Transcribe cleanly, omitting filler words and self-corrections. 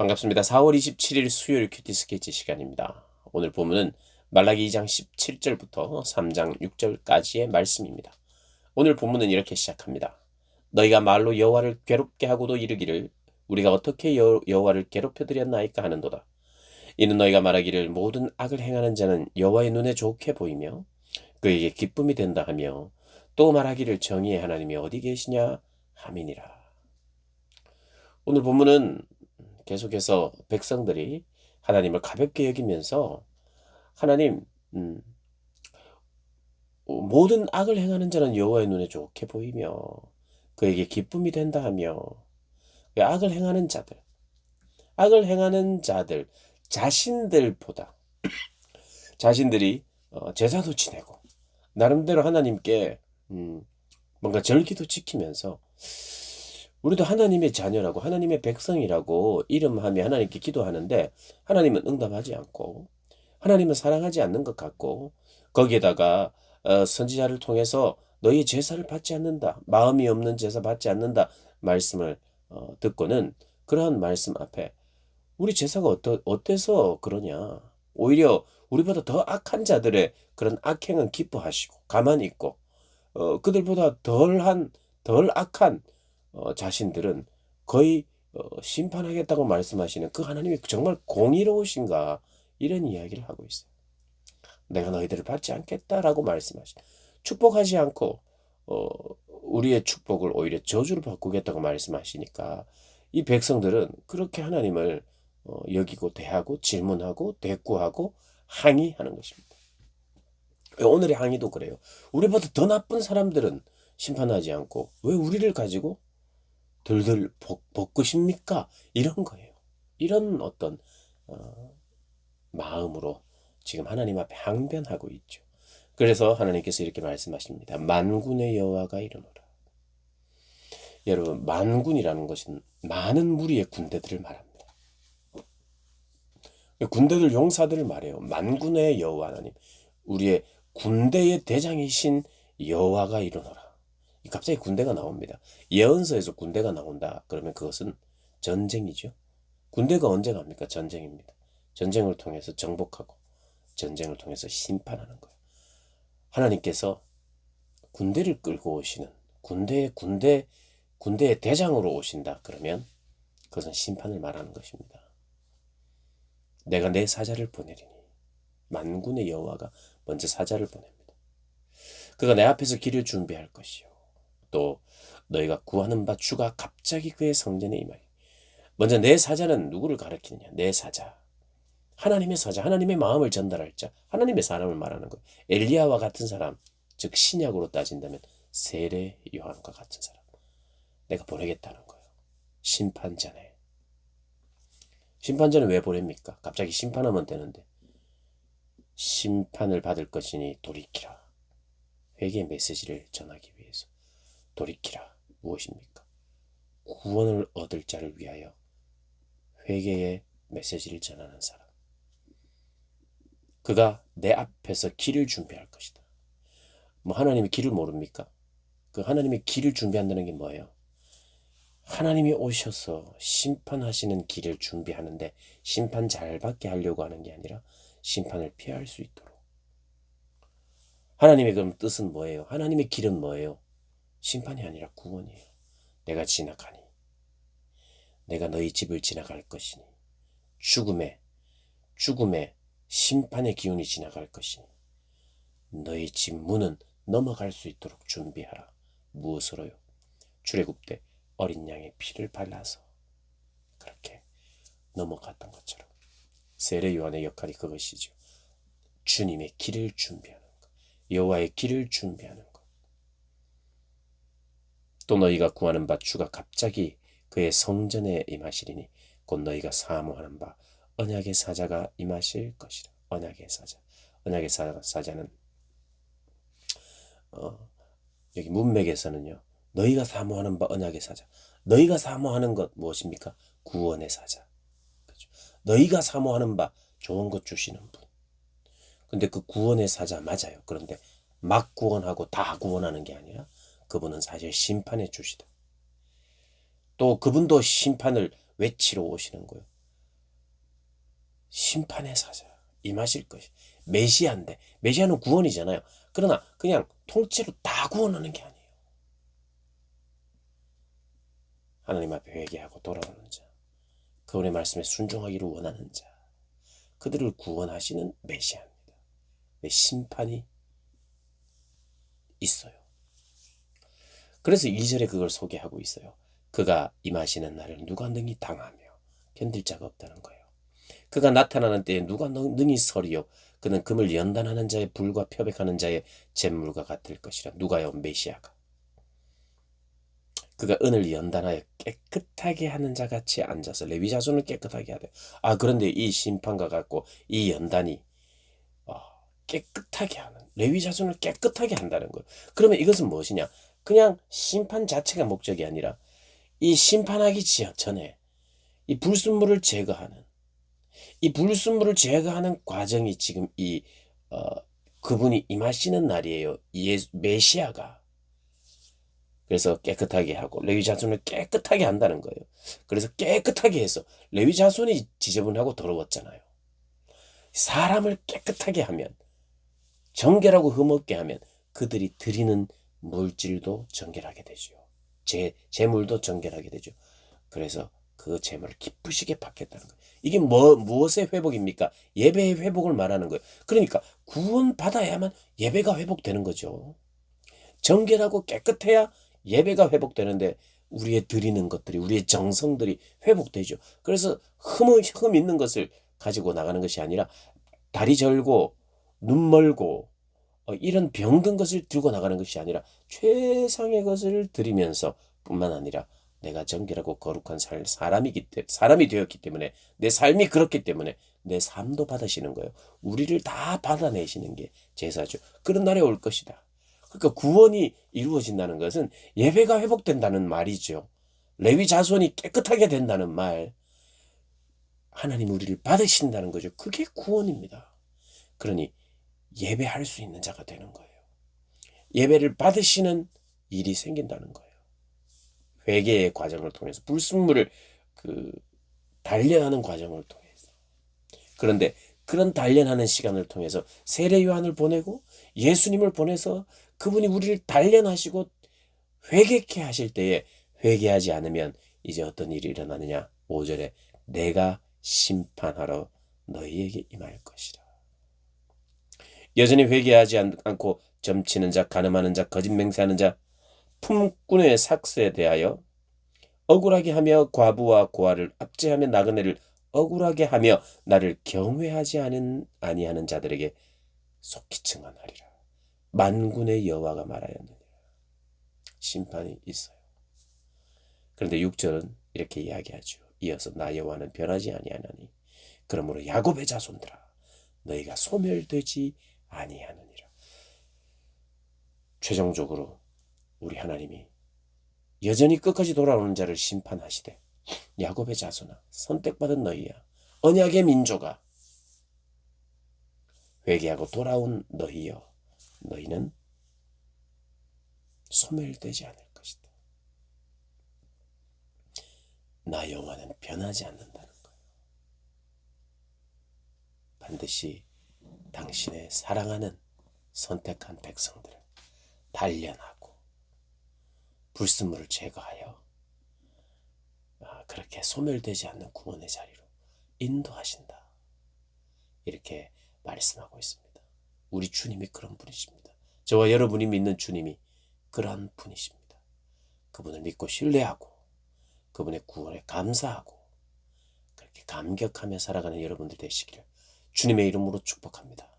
반갑습니다. 4월 27일 수요일 큐티 스케치 시간입니다. 오늘 본문은 말라기 2장 17절부터 3장 6절까지의 말씀입니다. 오늘 본문은 이렇게 시작합니다. 너희가 말로 여호와를 괴롭게 하고도 이르기를 우리가 어떻게 여호와를 괴롭혀 드렸나이까 하는도다. 이는 너희가 말하기를 모든 악을 행하는 자는 여호와의 눈에 좋게 보이며 그에게 기쁨이 된다 하며 또 말하기를 정의의 하나님이 어디 계시냐 함이니라. 오늘 본문은 계속해서 백성들이 하나님을 가볍게 여기면서 하나님 모든 악을 행하는 자는 여호와의 눈에 좋게 보이며 그에게 기쁨이 된다 하며 악을 행하는 자들 자신들보다 자신들이 제사도 지내고 나름대로 하나님께 뭔가 절기도 지키면서 우리도 하나님의 자녀라고 하나님의 백성이라고 이름하며 하나님께 기도하는데 하나님은 응답하지 않고 하나님은 사랑하지 않는 것 같고 거기에다가 선지자를 통해서 너희 제사를 받지 않는다. 마음이 없는 제사 받지 않는다. 말씀을 듣고는 그러한 말씀 앞에 우리 제사가 어때서 그러냐. 오히려 우리보다 더 악한 자들의 그런 악행은 기뻐하시고 가만히 있고 그들보다 덜 악한 자신들은 거의 심판하겠다고 말씀하시는 그 하나님이 정말 공의로우신가 이런 이야기를 하고 있어요. 내가 너희들을 받지 않겠다라고 말씀하시. 축복하지 않고 우리의 축복을 오히려 저주로 바꾸겠다고 말씀하시니까 이 백성들은 그렇게 하나님을 여기고 대하고 질문하고 대꾸하고 항의하는 것입니다. 오늘의 항의도 그래요. 우리보다 더 나쁜 사람들은 심판하지 않고 왜 우리를 가지고 들들 볶으십니까? 이런 거예요. 이런 어떤 마음으로 지금 하나님 앞에 항변하고 있죠. 그래서 하나님께서 이렇게 말씀하십니다. 만군의 여호와가 이르노라. 여러분, 만군이라는 것은 많은 무리의 군대들을 말합니다. 군대들 용사들을 말해요. 만군의 여호와 하나님, 우리의 군대의 대장이신 여호와가 이르노라. 갑자기 군대가 나옵니다. 예언서에서 군대가 나온다. 그러면 그것은 전쟁이죠. 군대가 언제 갑니까? 전쟁입니다. 전쟁을 통해서 정복하고 전쟁을 통해서 심판하는 거예요. 하나님께서 군대를 끌고 오시는 군대의 대장으로 오신다. 그러면 그것은 심판을 말하는 것입니다. 내가 내 사자를 보내리니 만군의 여호와가 먼저 사자를 보냅니다. 그가 내 앞에서 길을 준비할 것이요. 또 너희가 구하는 바 주가 갑자기 그의 성전에 임하여. 먼저 내 사자는 누구를 가리키느냐? 내 사자. 하나님의 사자, 하나님의 마음을 전달할 자, 하나님의 사람을 말하는 거예요. 엘리야와 같은 사람, 즉 신약으로 따진다면 세례 요한과 같은 사람. 내가 보내겠다는 거예요. 심판자네. 심판자는 왜 보냅니까? 갑자기 심판하면 되는데. 심판을 받을 것이니 돌이키라. 회개의 메시지를 전하기 위해서. 돌이키라. 무엇입니까? 구원을 얻을 자를 위하여 회개의 메시지를 전하는 사람. 그가 내 앞에서 길을 준비할 것이다. 하나님이 길을 모릅니까? 그 하나님의 길을 준비한다는 게 뭐예요? 하나님이 오셔서 심판하시는 길을 준비하는데 심판 잘 받게 하려고 하는 게 아니라 심판을 피할 수 있도록. 하나님의 그럼 뜻은 뭐예요? 하나님의 길은 뭐예요? 심판이 아니라 구원이에요. 내가 지나가니 내가 너희 집을 지나갈 것이니 죽음의 심판의 기운이 지나갈 것이니 너희 집 문은 넘어갈 수 있도록 준비하라. 무엇으로요? 출애굽 때 어린 양의 피를 발라서 그렇게 넘어갔던 것처럼 세례 요한의 역할이 그것이죠. 주님의 길을 준비하는 것, 여호와의 길을 준비하는 것. 또 너희가 구하는 바 주가 갑자기 그의 성전에 임하시리니 곧 너희가 사모하는 바 언약의 사자가 임하실 것이라. 언약의 사자는 여기 문맥에서는요. 너희가 사모하는 바 언약의 사자. 너희가 사모하는 것 무엇입니까? 구원의 사자. 그렇죠? 너희가 사모하는 바 좋은 것 주시는 분. 근데 그 구원의 사자 맞아요. 그런데 막 구원하고 다 구원하는 게 아니라 그분은 사실 심판의 주시다. 또 그분도 심판을 외치러 오시는 거예요. 심판의 사자 임하실 것이. 메시아인데, 메시아는 구원이잖아요. 그러나 그냥 통째로 다 구원하는 게 아니에요. 하나님 앞에 회개하고 돌아오는 자, 그분의 말씀에 순종하기를 원하는 자, 그들을 구원하시는 메시아입니다. 심판이 있어요. 그래서 2절에 그걸 소개하고 있어요. 그가 임하시는 날을 누가 능히 당하며 견딜 자가 없다는 거예요. 그가 나타나는 때에 누가 능히 서리요. 그는 금을 연단하는 자의 불과 표백하는 자의 잿물과 같을 것이라. 누가요? 메시아가. 그가 은을 연단하여 깨끗하게 하는 자 같이 앉아서 레위 자손을 깨끗하게 하되. 그런데 이 심판과 같고 이 연단이 깨끗하게 하는, 레위 자손을 깨끗하게 한다는 거예요. 그러면 이것은 무엇이냐? 그냥 심판 자체가 목적이 아니라 이 심판하기 전에 이 불순물을 제거하는, 이 불순물을 제거하는 과정이 지금 그분이 임하시는 날이에요. 메시아가. 그래서 깨끗하게 하고 레위 자손을 깨끗하게 한다는 거예요. 그래서 깨끗하게 해서 레위 자손이 지저분하고 더러웠잖아요. 사람을 깨끗하게 하면, 정결하고 흠없게 하면 그들이 드리는 물질도 정결하게 되죠. 재물도 정결하게 되죠. 그래서 그 재물을 기쁘시게 받겠다는 거예요. 이게 무엇의 회복입니까? 예배의 회복을 말하는 거예요. 그러니까 구원 받아야만 예배가 회복되는 거죠. 정결하고 깨끗해야 예배가 회복되는데 우리의 드리는 것들이, 우리의 정성들이 회복되죠. 그래서 흠 있는 것을 가지고 나가는 것이 아니라 다리 절고 눈 멀고 이런 병든 것을 들고 나가는 것이 아니라 최상의 것을 드리면서 뿐만 아니라 내가 정결하고 거룩한 사람이 되었기 때문에, 내 삶이 그렇기 때문에 내 삶도 받으시는 거예요. 우리를 다 받아내시는 게 제사죠. 그런 날이 올 것이다. 그러니까 구원이 이루어진다는 것은 예배가 회복된다는 말이죠. 레위 자손이 깨끗하게 된다는 말, 하나님 우리를 받으신다는 거죠. 그게 구원입니다. 그러니 예배할 수 있는 자가 되는 거예요. 예배를 받으시는 일이 생긴다는 거예요. 회개의 과정을 통해서, 불순물을 단련하는 과정을 통해서. 그런데 그런 단련하는 시간을 통해서 세례 요한을 보내고 예수님을 보내서 그분이 우리를 단련하시고 회개케 하실 때에, 회개하지 않으면 이제 어떤 일이 일어나느냐? 5절에 내가 심판하러 너희에게 임할 것이라. 여전히 회개하지 않고 점치는 자, 간음하는 자, 거짓 맹세하는 자, 품꾼의 삭스에 대하여 억울하게 하며 과부와 고아를 압제하며 나그네를 억울하게 하며 나를 경외하지 아니하는 자들에게 속히 증언하리라. 만군의 여호와가 말하였느니라. 심판이 있어요. 그런데 6절은 이렇게 이야기하죠. 이어서 나 여호와는 변하지 아니하나니 그러므로 야곱의 자손들아 너희가 소멸되지 아니하느니라. 최종적으로 우리 하나님이 여전히 끝까지 돌아오는 자를 심판하시되, 야곱의 자손아, 선택받은 너희야, 언약의 민족아, 회개하고 돌아온 너희여, 너희는 소멸되지 않을 것이다. 나 여호와는 변하지 않는다는 거예요. 반드시 당신의 사랑하는 선택한 백성들을 단련하고 불순물을 제거하여 그렇게 소멸되지 않는 구원의 자리로 인도하신다. 이렇게 말씀하고 있습니다. 우리 주님이 그런 분이십니다. 저와 여러분이 믿는 주님이 그런 분이십니다. 그분을 믿고 신뢰하고 그분의 구원에 감사하고 그렇게 감격하며 살아가는 여러분들 되시기를 주님의 이름으로 축복합니다.